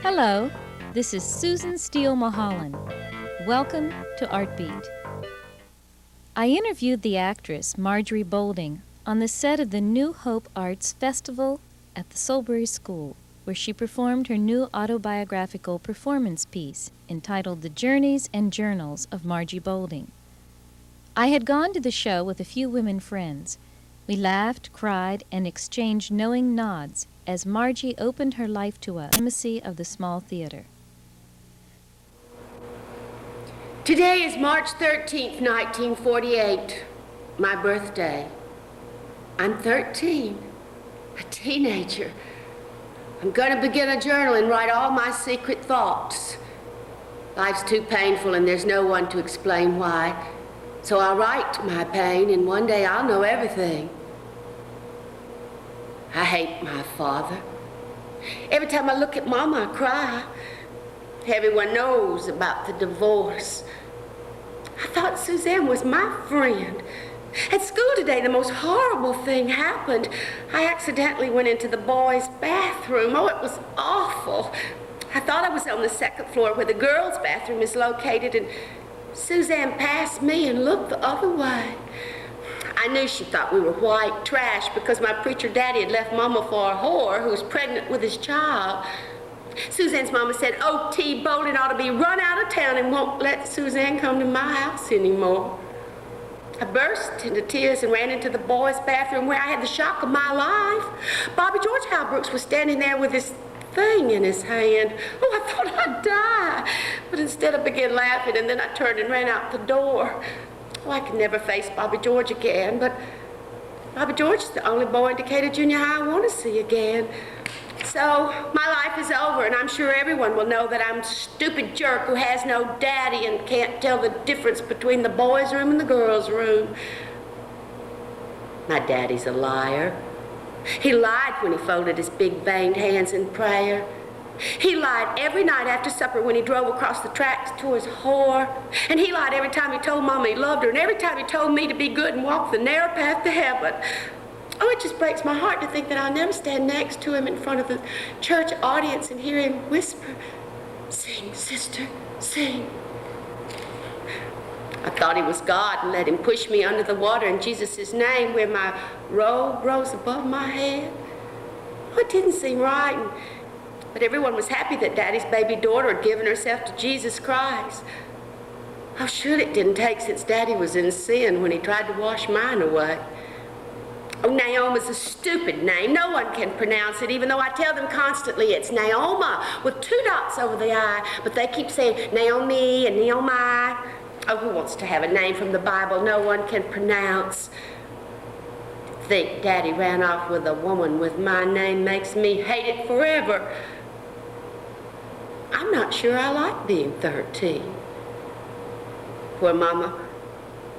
Hello, this is Susan Steele Mulholland. Welcome to Artbeat. I interviewed the actress Margie Boulding on the set of the New Hope Arts Festival at the Solbury School, where she performed her new autobiographical performance piece entitled The Journeys and Journals of Margie Boulding. I had gone to the show with a few women friends. We laughed, cried, and exchanged knowing nods as Margie opened her life to us, intimacy of the small theater. Today is March 13th, 1948, my birthday. I'm 13, a teenager. I'm going to begin a journal and write all my secret thoughts. Life's too painful and there's no one to explain why. So I'll write my pain and one day I'll know everything. I hate my father. Every time I look at Mama, I cry. Everyone knows about the divorce. I thought Suzanne was my friend. At school today, the most horrible thing happened. I accidentally went into the boys' bathroom. Oh, it was awful. I thought I was on the second floor where the girls' bathroom is located, and Suzanne passed me and looked the other way. I knew she thought we were white trash because my preacher daddy had left Mama for a whore who was pregnant with his child. Suzanne's mama said O.T. Boulding ought to be run out of town and won't let Suzanne come to my house anymore. I burst into tears and ran into the boys' bathroom where I had the shock of my life. Bobby George Halbrooks was standing there with this thing in his hand. Oh, I thought I'd die. But instead I began laughing, and then I turned and ran out the door. Oh, I could never face Bobby George again, but Bobby George is the only boy in Decatur Junior High I want to see again. So my life is over, and I'm sure everyone will know that I'm a stupid jerk who has no daddy and can't tell the difference between the boys' room and the girls' room. My daddy's a liar. He lied when he folded his big veined hands in prayer. He lied every night after supper when he drove across the tracks to his whore. And he lied every time he told Mama he loved her, and every time he told me to be good and walk the narrow path to heaven. Oh, it just breaks my heart to think that I'll never stand next to him in front of the church audience and hear him whisper, "Sing, sister, sing." I thought he was God and let him push me under the water in Jesus' name where my robe rose above my head. Oh, it didn't seem right, but everyone was happy that Daddy's baby daughter had given herself to Jesus Christ. How sure it didn't take since Daddy was in sin when he tried to wash mine away. Oh, Naoma's a stupid name. No one can pronounce it, even though I tell them constantly it's Naoma with 2 dots over the I, but they keep saying Naomi and Naomi. Oh, who wants to have a name from the Bible no one can pronounce? To think Daddy ran off with a woman with my name makes me hate it forever. I'm not sure I like being 13. Poor Mama.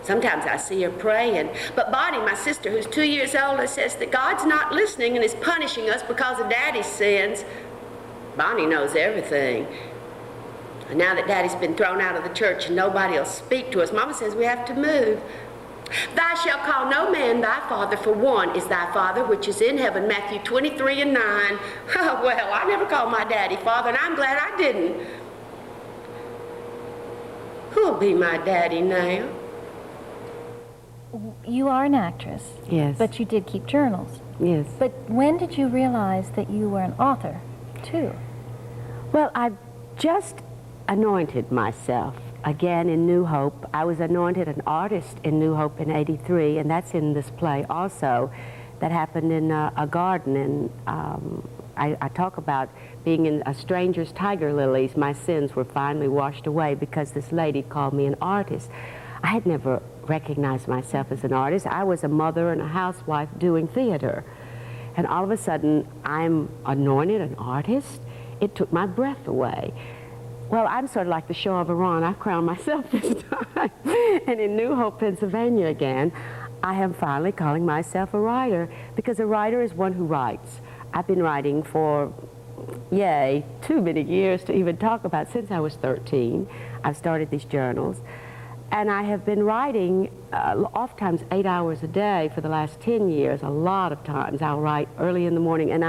Sometimes I see her praying. But Bonnie, my sister, who's 2 years older, says that God's not listening and is punishing us because of Daddy's sins. Bonnie knows everything. And now that Daddy's been thrown out of the church and nobody will speak to us, Mama says we have to move. Thou shalt call no man thy father, for one is thy father which is in heaven, Matthew 23:9. Well, I never called my daddy father, and I'm glad I didn't. Who'll be my daddy now? You are an actress. Yes. But you did keep journals. Yes. But when did you realize that you were an author, too? Well, I just anointed myself again in New Hope. I was anointed an artist in New Hope in '83, and that's in this play also. That happened in a garden, and I talk about being in a stranger's tiger lilies. My sins were finally washed away because this lady called me an artist. I had never recognized myself as an artist. I was a mother and a housewife doing theater. And all of a sudden, I'm anointed an artist. It took my breath away. Well, I'm sort of like the show of Iran. I crowned myself this time. And in New Hope, Pennsylvania again, I am finally calling myself a writer, because a writer is one who writes. I've been writing for, too many years to even talk about. Since I was 13, I've started these journals. And I have been writing oftentimes 8 hours a day for the last 10 years. A lot of times I'll write early in the morning, and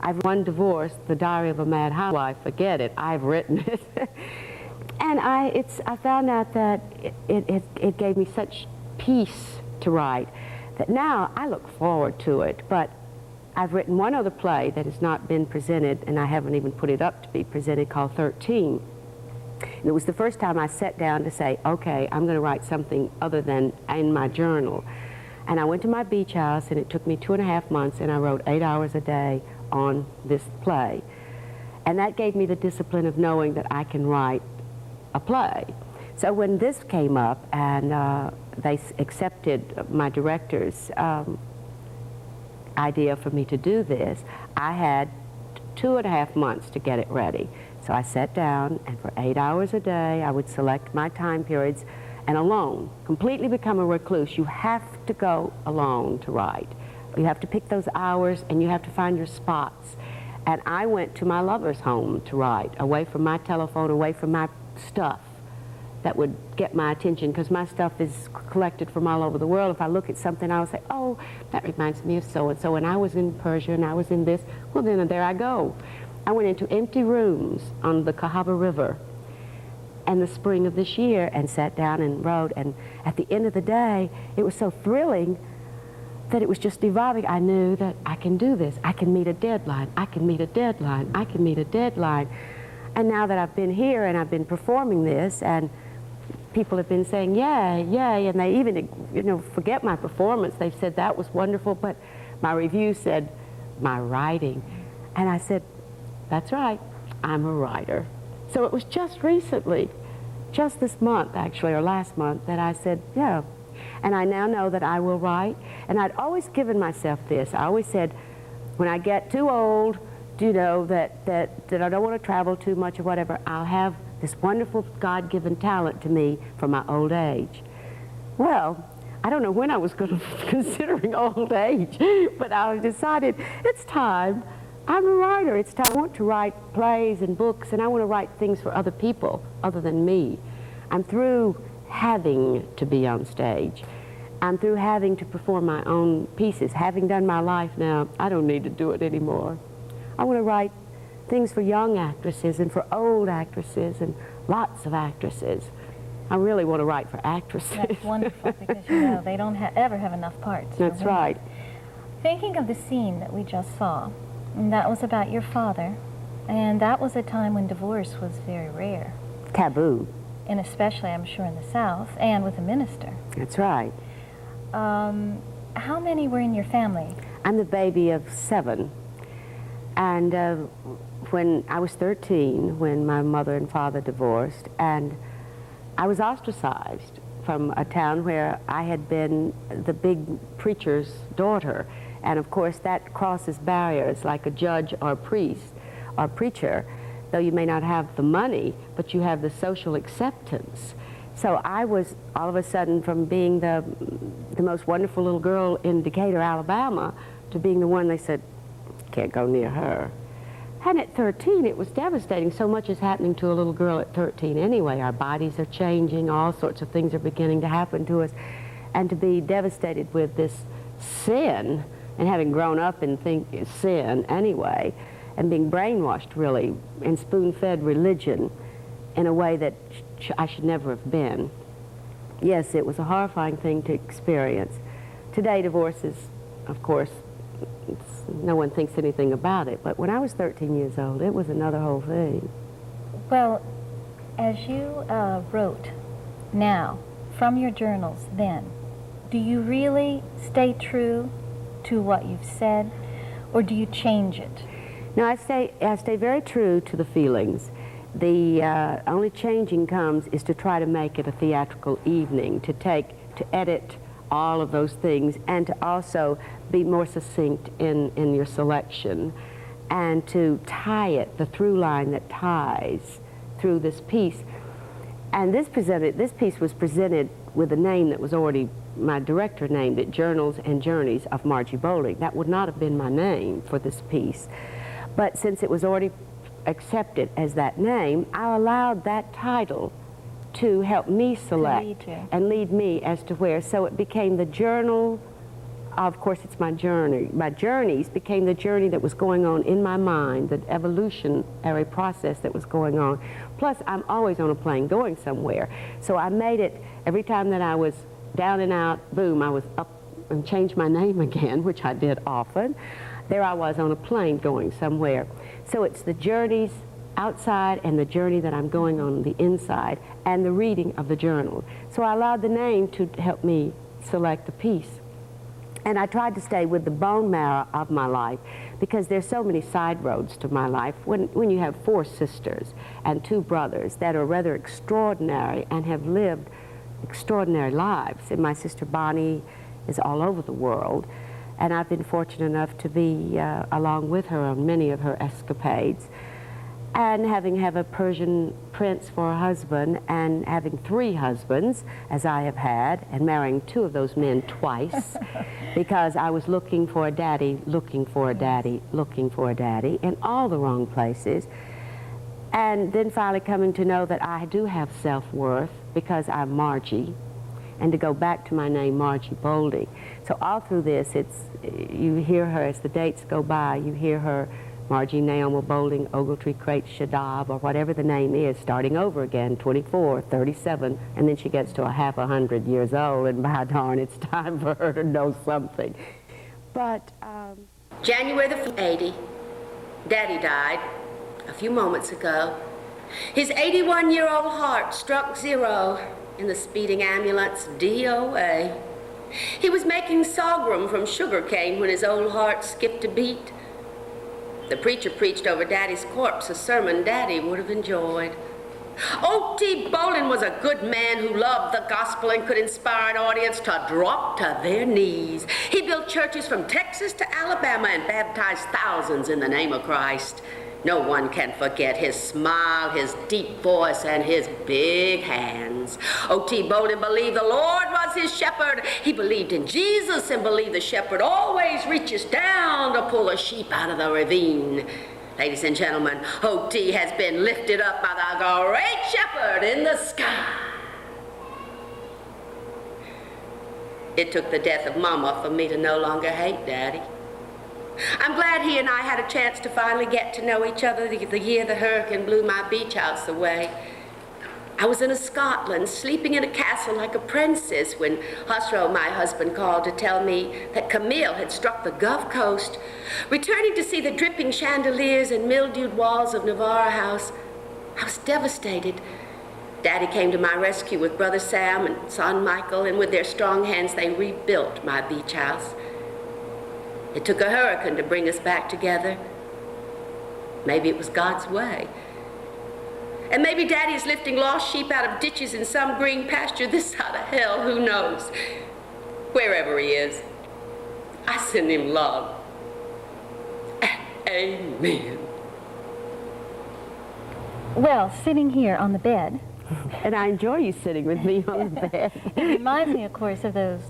I've one divorce, The Diary of a Mad Housewife, forget it, I've written it. And I found out that it gave me such peace to write that now I look forward to it. But I've written one other play that has not been presented, and I haven't even put it up to be presented, called 13. And it was the first time I sat down to say, okay, I'm going to write something other than in my journal. And I went to my beach house, and it took me 2.5 months, and I wrote 8 hours a day on this play. And that gave me the discipline of knowing that I can write a play. So when this came up, and they accepted my director's idea for me to do this, I had 2.5 months to get it ready. So I sat down, and for 8 hours a day, I would select my time periods, and alone, completely become a recluse. You have to go alone to write. You have to pick those hours, and you have to find your spots. And I went to my lover's home to write, away from my telephone, away from my stuff that would get my attention, because my stuff is collected from all over the world. If I look at something, I will say, oh, that reminds me of so-and-so, and I was in Persia, and I was in this. Well, then there I go. I went into empty rooms on the Cahaba River in the spring of this year and sat down and wrote, and at the end of the day, it was so thrilling that it was just evolving. I knew that I can do this. I can meet a deadline. I can meet a deadline. I can meet a deadline. And now that I've been here and I've been performing this, and people have been saying, yay, yay, and they even, you know, forget my performance. They've said that was wonderful, but my review said my writing. And I said, that's right, I'm a writer. So it was just recently, just this month actually, or last month, that I said, yeah. And I now know that I will write. And I'd always given myself this. I always said, when I get too old, you know, that I don't want to travel too much or whatever, I'll have this wonderful God-given talent to me from my old age. Well, I don't know when I was going to considering old age, but I decided it's time. I'm a writer. It's time. I want to write plays and books, and I want to write things for other people other than me. I'm through having to be on stage. I'm through having to perform my own pieces. Having done my life now, I don't need to do it anymore. I want to write things for young actresses and for old actresses and lots of actresses. I really want to write for actresses. That's wonderful, because you know they don't ever have enough parts. That's right. Thinking of the scene that we just saw, and that was about your father, and that was a time when divorce was very rare. Taboo. And especially, I'm sure, in the South, and with a minister. That's right. How many were in your family? I'm the baby of 7. And when I was 13, when my mother and father divorced, and I was ostracized from a town where I had been the big preacher's daughter. And of course, that crosses barriers like a judge or a priest or preacher. Though you may not have the money, but you have the social acceptance. So I was, all of a sudden, from being the most wonderful little girl in Decatur, Alabama, to being the one they said, can't go near her. And at 13, it was devastating. So much is happening to a little girl at 13 anyway. Our bodies are changing, all sorts of things are beginning to happen to us. And to be devastated with this sin, and having grown up and think it's sin anyway, and being brainwashed, really, and spoon-fed religion in a way that I should never have been. Yes, it was a horrifying thing to experience. Today, divorce is, of course, no one thinks anything about it, but when I was 13 years old, it was another whole thing. Well, as you wrote now, from your journals then, do you really stay true to what you've said, or do you change it? No, I stay very true to the feelings. The only changing comes is to try to make it a theatrical evening, to edit all of those things, and to also be more succinct in your selection, and to tie it, the through line that ties through this piece. And this piece was presented with a name that was already, my director named it, Journals and Journeys of Margie Boulding. That would not have been my name for this piece. But since it was already accepted as that name, I allowed that title to help me select and lead me as to where. So it became the Journal of course, it's my journey. My journeys became the journey that was going on in my mind, the evolutionary process that was going on. Plus, I'm always on a plane going somewhere. So I made it, every time that I was down and out, boom, I was up and changed my name again, which I did often. There I was on a plane going somewhere. So it's the journeys outside and the journey that I'm going on the inside and the reading of the journal. So I allowed the name to help me select a piece. And I tried to stay with the bone marrow of my life because there's so many side roads to my life. When you have 4 sisters and 2 brothers that are rather extraordinary and have lived extraordinary lives. And my sister Bonnie is all over the world. And I've been fortunate enough to be along with her on many of her escapades. And having a Persian prince for a husband, and having 3 husbands, as I have had, and marrying 2 of those men twice, because I was looking for a daddy, looking for a daddy, looking for a daddy, in all the wrong places. And then finally coming to know that I do have self-worth because I'm Margie, and to go back to my name, Margie Boulding. So all through this, you hear her as the dates go by, you hear her Margie Naomi Boulding, Ogletree Crate Shadab, or whatever the name is, starting over again, 24, 37, and then she gets to a half 100 years old, and by darn, it's time for her to know something. But, January the 5th, 80, Daddy died a few moments ago. His 81-year-old heart struck 0 in the speeding ambulance DOA. He was making sorghum from sugarcane when his old heart skipped a beat. The preacher preached over Daddy's corpse, a sermon Daddy would have enjoyed. O.T. Bolin was a good man who loved the gospel and could inspire an audience to drop to their knees. He built churches from Texas to Alabama and baptized thousands in the name of Christ. No one can forget his smile, his deep voice, and his big hands. O.T. Bolin believed the Lord was his shepherd. He believed in Jesus and believed the shepherd always reaches down to pull a sheep out of the ravine. Ladies and gentlemen, O.T. has been lifted up by the great shepherd in the sky. It took the death of Mama for me to no longer hate Daddy. I'm glad he and I had a chance to finally get to know each other the year the hurricane blew my beach house away. I was in Scotland, sleeping in a castle like a princess, when Husro, my husband, called to tell me that Camille had struck the Gulf Coast. Returning to see the dripping chandeliers and mildewed walls of Navarre House, I was devastated. Daddy came to my rescue with Brother Sam and son Michael, and with their strong hands they rebuilt my beach house. It took a hurricane to bring us back together. Maybe it was God's way. And maybe Daddy is lifting lost sheep out of ditches in some green pasture this side of hell, who knows? Wherever he is, I send him love. Amen. Well, sitting here on the bed. and I enjoy you sitting with me on the bed. It reminds me, of course, of those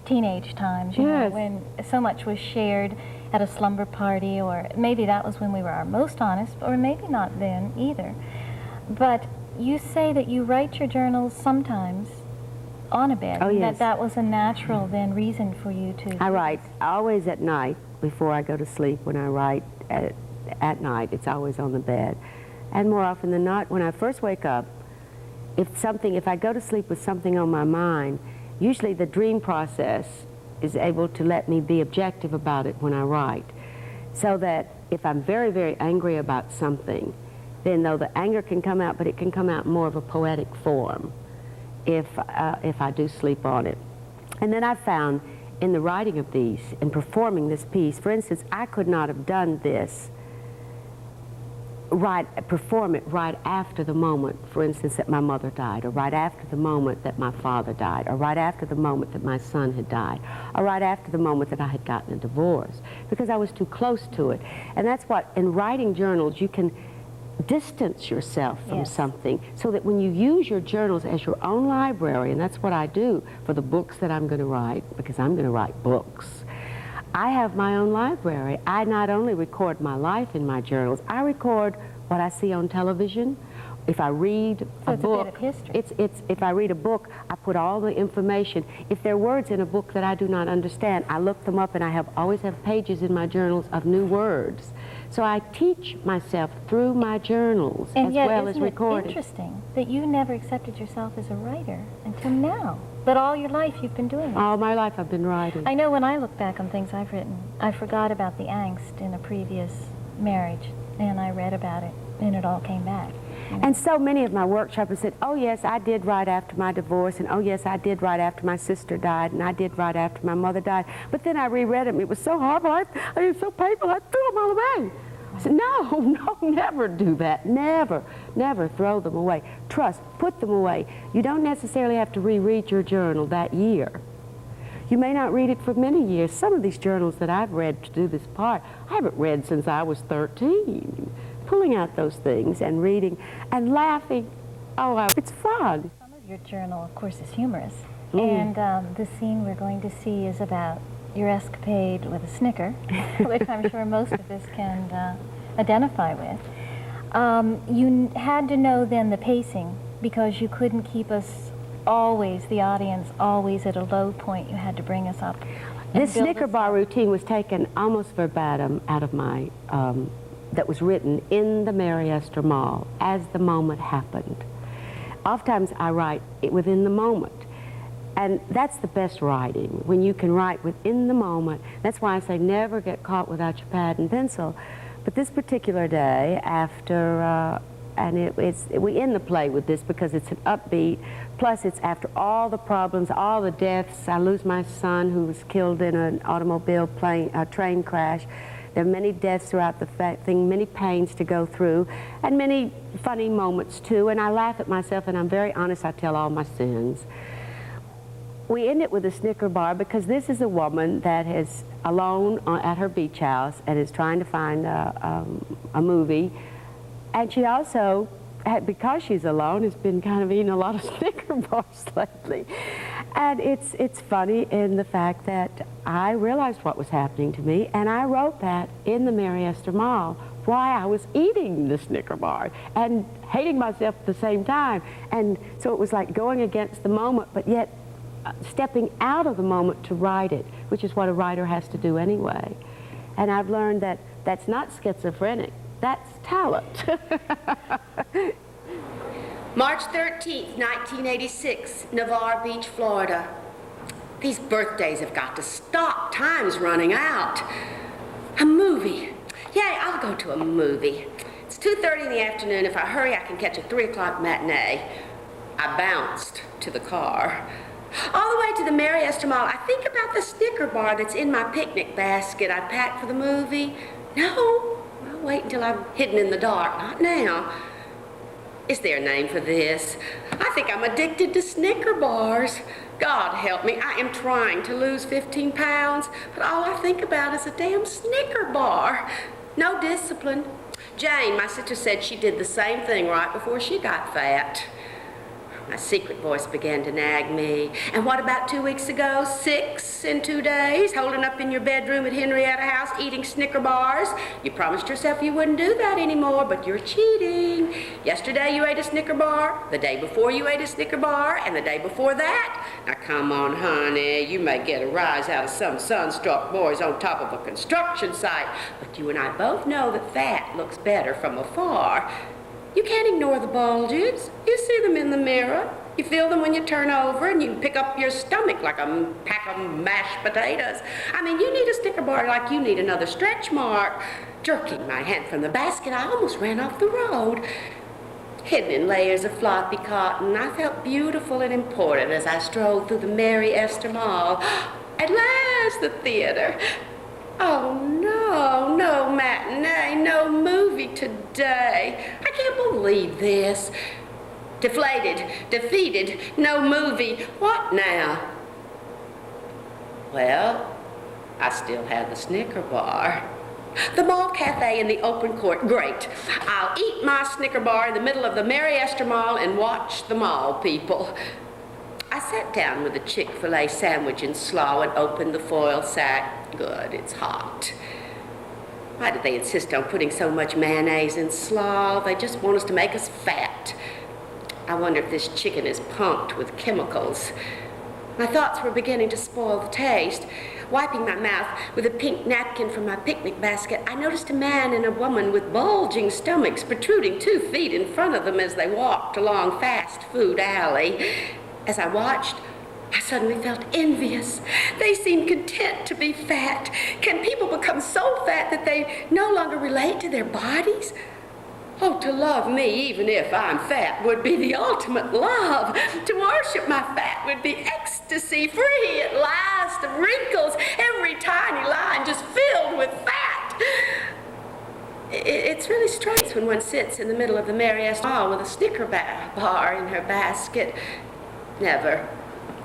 teenage times, you know, when so much was shared at a slumber party, or maybe that was when we were our most honest, or maybe not then either. But you say that you write your journals sometimes on a bed. Oh, yes. That was a natural then reason for you to... I write always at night before I go to sleep. When I write at night, it's always on the bed. And more often than not, when I first wake up, if I go to sleep with something on my mind, usually the dream process is able to let me be objective about it when I write. So that if I'm very, very angry about something, then though the anger can come out, but it can come out in more of a poetic form if I do sleep on it. And then I found in the writing of these and performing this piece, for instance, I could not have done this, perform it right after the moment, for instance, that my mother died, or right after the moment that my father died, or right after the moment that my son had died, or right after the moment that I had gotten a divorce, because I was too close to it. And that's what, in writing journals, you can distance yourself from something, so that when you use your journals as your own library, and that's what I do for the books that I'm going to write, because I'm going to write books, I have my own library. I not only record my life in my journals, I record what I see on television. if I read So a it's book, a bit of history. if I read a book, I put all the information. If there are words in a book that I do not understand, I look them up, and I always have pages in my journals of new words. So I teach myself through my journals And as yet, well as isn't it recording. interesting that you never accepted yourself as a writer until now? But all your life you've been doing it. All my life I've been writing. I know when I look back on things I've written, I forgot about the angst in a previous marriage, and I read about it, and it all came back. And so many of my workshoppers said, oh yes, I did write after my divorce, and oh yes, I did write after my sister died, and I did write after my mother died. But then I reread them. It was so horrible. It was so painful. I threw them all away. I said, no, never do that. Never, never throw them away. Trust, put them away. You don't necessarily have to reread your journal that year. You may not read it for many years. Some of these journals that I've read to do this part, I haven't read since I was 13. Pulling out those things and reading and laughing. Oh, it's fun. Some of your journal, of course, is humorous. And the scene we're going to see is about your escapade with a Snicker, which I'm sure most of us can identify with. You had to know then the pacing, because you couldn't keep us always, the audience, always at a low point. You had to bring us up. This Snicker bar routine was taken almost verbatim out of my that was written in the Mary Esther Mall as the moment happened. Oftentimes I write it within the moment, and that's the best writing, when you can write within the moment. That's why I say never get caught without your pad and pencil. But this particular day, after, we end the play with this because it's an upbeat, plus it's after all the problems, all the deaths. I lose my son who was killed in an automobile train crash. There are many deaths throughout the thing, many pains to go through, and many funny moments too, and I laugh at myself, and I'm very honest. I tell all my sins. We end it with a Snicker bar because this is a woman that is alone at her beach house and is trying to find a movie, and she also, because she's alone, has been kind of eating a lot of Snicker bars lately. And it's funny in the fact that I realized what was happening to me, and I wrote that in the Mary Esther Mall, why I was eating the Snicker bar and hating myself at the same time. And so it was like going against the moment, but yet stepping out of the moment to write it, which is what a writer has to do anyway. And I've learned that that's not schizophrenic, that's talent. March 13th, 1986, Navarre Beach, Florida. These birthdays have got to stop. Time's running out. A movie. Yay, I'll go to a movie. It's 2:30 in the afternoon. If I hurry, I can catch a 3 o'clock matinee. I bounced to the car. All the way to the Mary Esther Mall, I think about the Snicker bar that's in my picnic basket I packed for the movie. No, I'll wait until I'm hidden in the dark. Not now. Is there a name for this? I think I'm addicted to Snicker bars. God help me, I am trying to lose 15 pounds, but all I think about is a damn Snicker bar. No discipline. Jane, my sister, said she did the same thing right before she got fat. My secret voice began to nag me. And what about 2 weeks ago? 6 in 2 days? Holding up in your bedroom at Henrietta House eating Snicker bars? You promised yourself you wouldn't do that anymore, but you're cheating. Yesterday you ate a Snicker bar, the day before you ate a Snicker bar, and the day before that. Now come on, honey, you may get a rise out of some sunstruck boys on top of a construction site, but you and I both know that fat looks better from afar. You can't ignore the bulges. You see them in the mirror. You feel them when you turn over, and you pick up your stomach like a pack of mashed potatoes. I mean, you need a Snicker bar like you need another stretch mark. Jerking my hand from the basket, I almost ran off the road. Hidden in layers of floppy cotton, I felt beautiful and important as I strolled through the Mary Esther Mall. At last, the theater. Oh, no matinee, no movie today. I can't believe this. Deflated, defeated, no movie. What now? Well, I still have the Snicker bar. The mall cafe in the open court, great. I'll eat my Snicker bar in the middle of the Mary Esther Mall and watch the mall people. I sat down with a Chick-fil-A sandwich and slaw and opened the foil sack. Good, it's hot. Why do they insist on putting so much mayonnaise in slaw? They just want us to make us fat. I wonder if this chicken is pumped with chemicals. My thoughts were beginning to spoil the taste. Wiping my mouth with a pink napkin from my picnic basket, I noticed a man and a woman with bulging stomachs protruding 2 feet in front of them as they walked along fast food alley. As I watched, I suddenly felt envious. They seemed content to be fat. Can people become so fat that they no longer relate to their bodies? Oh, to love me, even if I'm fat, would be the ultimate love. To worship my fat would be ecstasy, free at last of wrinkles, every tiny line just filled with fat. It's really strange when one sits in the middle of the merriest hall with a Snicker bar in her basket. Never.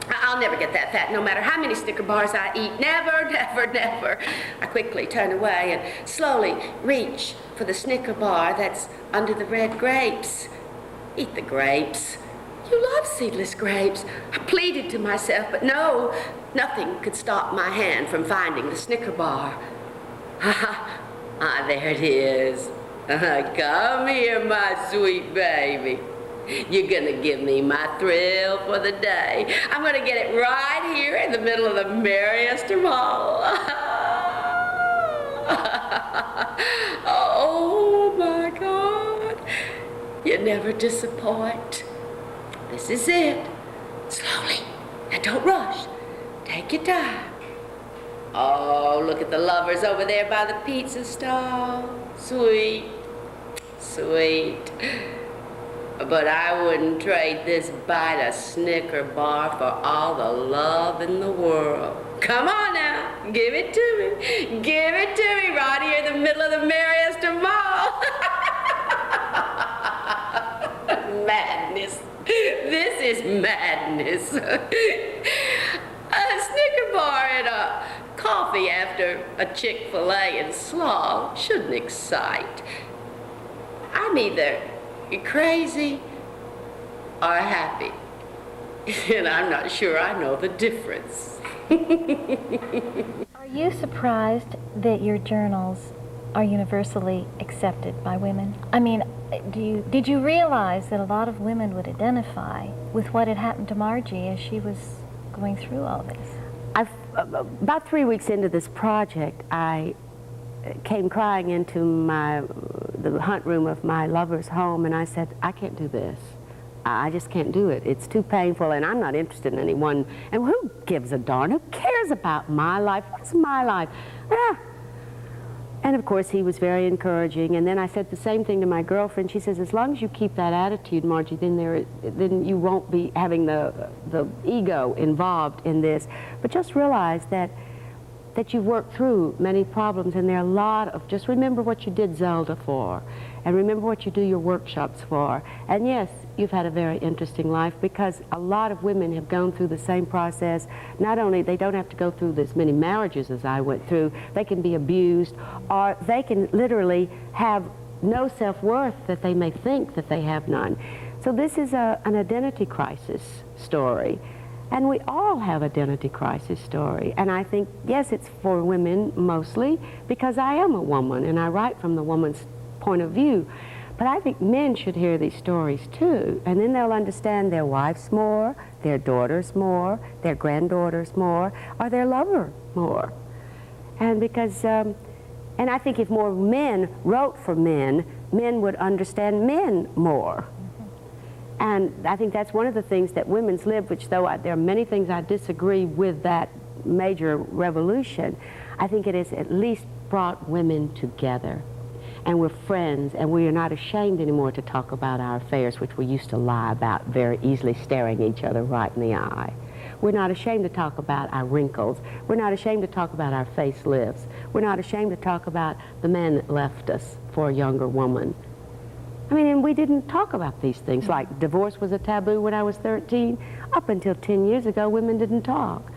I'll never get that fat, no matter how many Snicker bars I eat. Never, never, never. I quickly turn away and slowly reach for the Snicker bar that's under the red grapes. Eat the grapes. You love seedless grapes. I pleaded to myself, but no, nothing could stop my hand from finding the Snicker bar. There it is. Come here, my sweet baby. You're gonna give me my thrill for the day. I'm gonna get it right here in the middle of the merriest of all. Oh my God. You never disappoint. This is it. Slowly. Now don't rush. Take your time. Oh, look at the lovers over there by the pizza stall. Sweet. Sweet. But I wouldn't trade this bite of Snicker bar for all the love in the world. Come on now, give it to me. Give it to me right here in the middle of the merriest of all. Madness. This is madness. A Snicker bar and a coffee after a Chick-fil-A and slaw shouldn't excite. I'm either crazy or happy. And I'm not sure I know the difference. Are you surprised that your journals are universally accepted by women? I mean, did you realize that a lot of women would identify with what had happened to Margie as she was going through all this? About 3 weeks into this project, I came crying into the hunt room of my lover's home, and I said, I can't do this. I just can't do it. It's too painful, and I'm not interested in anyone. And who gives a darn? Who cares about my life? What's my life? Ah. And of course, he was very encouraging. And then I said the same thing to my girlfriend. She says, as long as you keep that attitude, Margie, then you won't be having the ego involved in this. But just realize that you've worked through many problems, and there are a lot of, just remember what you did Zelda for, and remember what you do your workshops for. And yes, you've had a very interesting life, because a lot of women have gone through the same process. Not only, they don't have to go through as many marriages as I went through, they can be abused, or they can literally have no self-worth, that they may think that they have none. So this is an identity crisis story. And we all have identity crisis story. And I think, yes, it's for women mostly, because I am a woman and I write from the woman's point of view. But I think men should hear these stories too, and then they'll understand their wives more, their daughters more, their granddaughters more, or their lover more. And because, and I think if more men wrote for men, men would understand men more. And I think that's one of the things that women's lib, which though there are many things I disagree with that major revolution, I think it has at least brought women together. And we're friends, and we are not ashamed anymore to talk about our affairs, which we used to lie about very easily, staring each other right in the eye. We're not ashamed to talk about our wrinkles. We're not ashamed to talk about our facelifts. We're not ashamed to talk about the man that left us for a younger woman. I mean, and we didn't talk about these things. Like divorce was a taboo when I was 13. Up until 10 years ago, women didn't talk.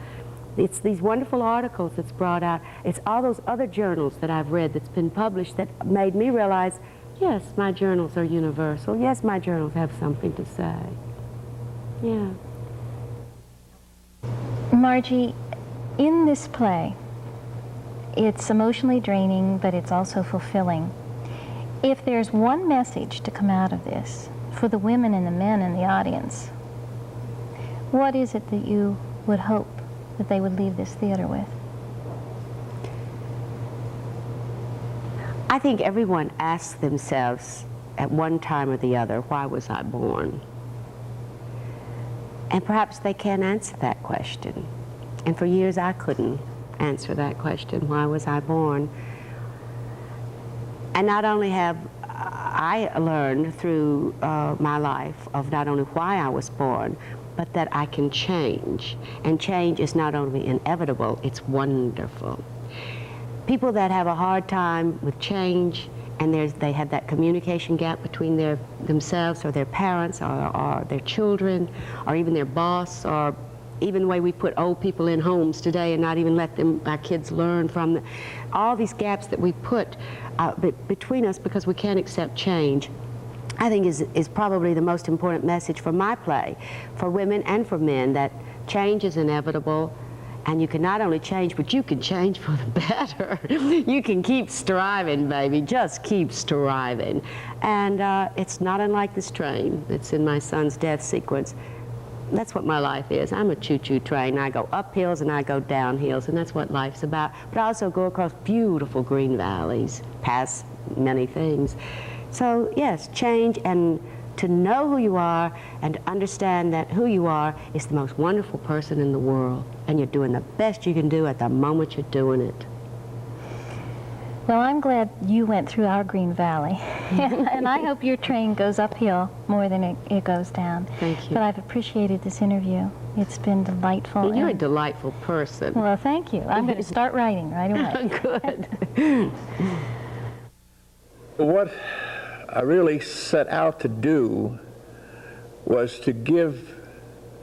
It's these wonderful articles that's brought out. It's all those other journals that I've read that's been published that made me realize, yes, my journals are universal. Yes, my journals have something to say. Yeah. Margie, in this play, it's emotionally draining, but it's also fulfilling. If there's one message to come out of this, for the women and the men in the audience, what is it that you would hope that they would leave this theater with? I think everyone asks themselves at one time or the other, why was I born? And perhaps they can't answer that question. And for years I couldn't answer that question, why was I born? And not only have I learned through my life of not only why I was born, but that I can change. And change is not only inevitable, it's wonderful. People that have a hard time with change, and they have that communication gap between themselves or their parents or their children or even their boss, or even the way we put old people in homes today and not even let our kids learn from them. All these gaps that we put between us because we can't accept change, I think is probably the most important message for my play, for women and for men, that change is inevitable. And you can not only change, but you can change for the better. You can keep striving, baby. Just keep striving. And it's not unlike this train that's in my son's death sequence. That's what my life is. I'm a choo-choo train. I go up hills and I go down hills, and that's what life's about. But I also go across beautiful green valleys, past many things. So yes, change, and to know who you are and to understand that who you are is the most wonderful person in the world, and you're doing the best you can do at the moment you're doing it. Well, I'm glad you went through our green valley, and I hope your train goes uphill more than it goes down. Thank you. But I've appreciated this interview. It's been delightful. Well, you're a delightful person. Well, thank you. I'm going to start writing right away. Good. What I really set out to do was to give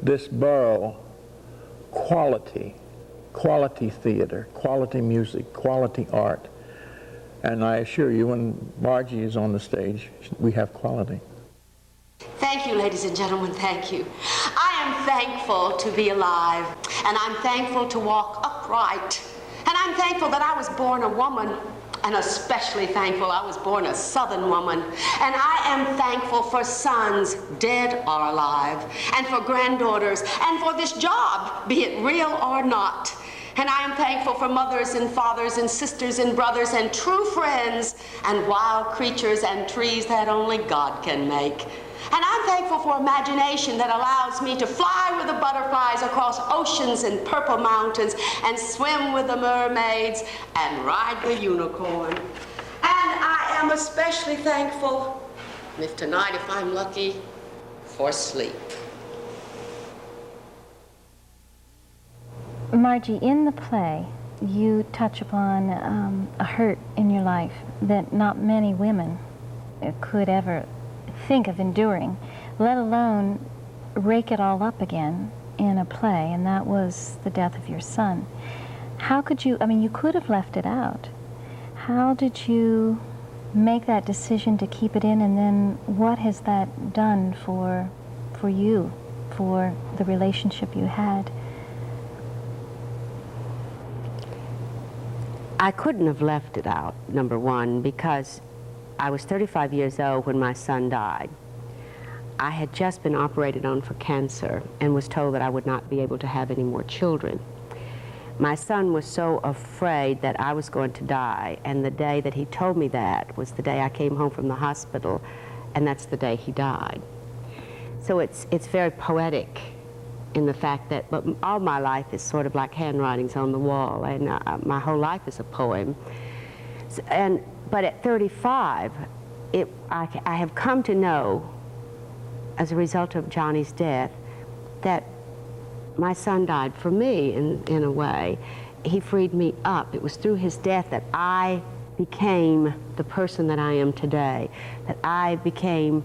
this borough quality theater, quality music, quality art. And I assure you, when Margie is on the stage, we have quality. Thank you, ladies and gentlemen, thank you. I am thankful to be alive, and I'm thankful to walk upright. And I'm thankful that I was born a woman, and especially thankful I was born a Southern woman. And I am thankful for sons, dead or alive, and for granddaughters, and for this job, be it real or not. And I am thankful for mothers and fathers and sisters and brothers and true friends and wild creatures and trees that only God can make. And I'm thankful for imagination that allows me to fly with the butterflies across oceans and purple mountains and swim with the mermaids and ride the unicorn. And I am especially thankful, if tonight, if I'm lucky, for sleep. Margie, in the play, you touch upon a hurt in your life that not many women could ever think of enduring, let alone rake it all up again in a play, and that was the death of your son. How could you, I mean, you could have left it out. How did you make that decision to keep it in, and then what has that done for you, for the relationship you had? I couldn't have left it out, number one, because I was 35 years old when my son died. I had just been operated on for cancer and was told that I would not be able to have any more children. My son was so afraid that I was going to die, and the day that he told me that was the day I came home from the hospital, and that's the day he died. So it's very poetic in the fact that, but all my life is sort of like handwritings on the wall, and my whole life is a poem. But at 35, I have come to know, as a result of Johnny's death, that my son died for me in a way. He freed me up. It was through his death that I became the person that I am today, that I became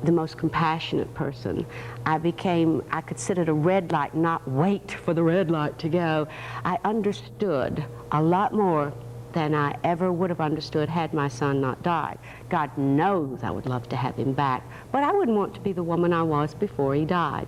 the most compassionate person. I could sit at a red light and not wait for the red light to go. I understood a lot more than I ever would have understood had my son not died. God knows I would love to have him back, but I wouldn't want to be the woman I was before he died.